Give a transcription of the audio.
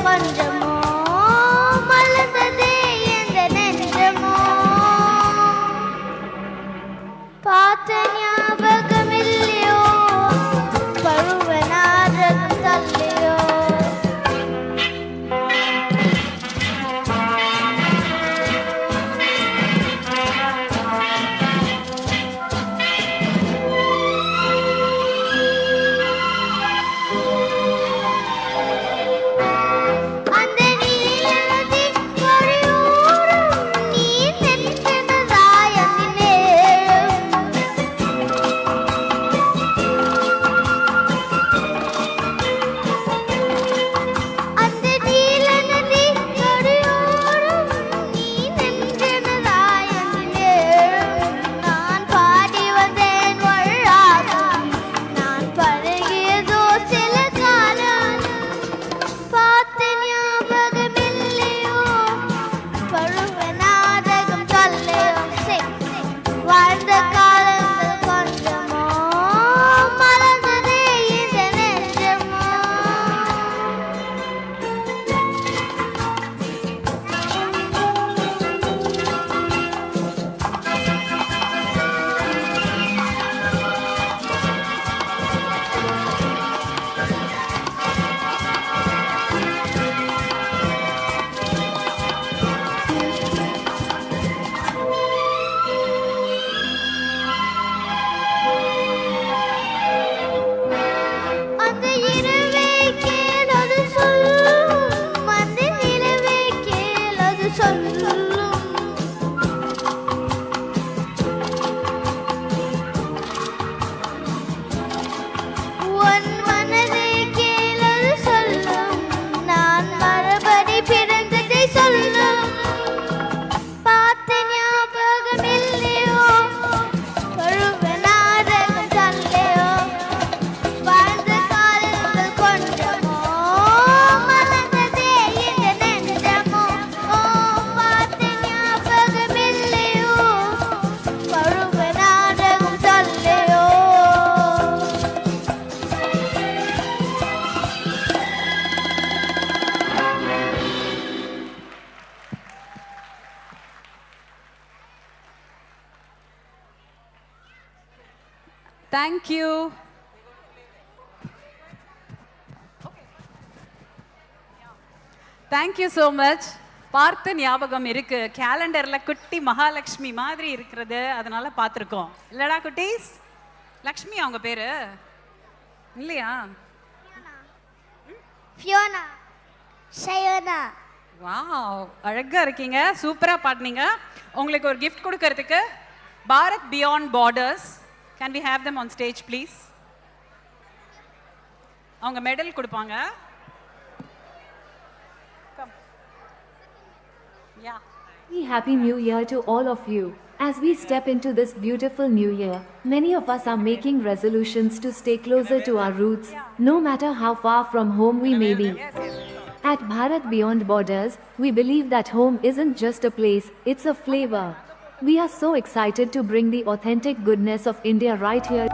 கொஞ்சமோ மலர்ந்ததே எந்த நெஞ்சமோ பார்த்த ஞாபகமில்லையோ பருவ நாடகம் தள்ளியோ Thank you. Thank you so much. பார்த்த ஞாபகம் இருக்கு. கேலண்டர்ல குட்டி மகாலட்சுமி மாதிரி இருக்கிறது, அதனால பார்த்துருக்கோம் இல்லடா குட்டீஸ்? லக்ஷ்மி அவங்க பேரு இல்லையா? ஃபியோனா, ஷயோனா. வாவ், அழகா இருக்கீங்க, சூப்பரா பாடுனீங்க. உங்களுக்கு ஒரு gift கொடுக்கிறதுக்கு Bharat beyond borders, can we have them on stage please? அவங்க மெடல் கொடுப்பாங்க. Come. Yeah. Happy New Year to all of you. As we step into this beautiful new year, many of us are making resolutions to stay closer to our roots, no matter how far from home we may be. At Bharat Beyond Borders, we believe that home isn't just a place, it's a flavor. We are so excited to bring the authentic goodness of India right here.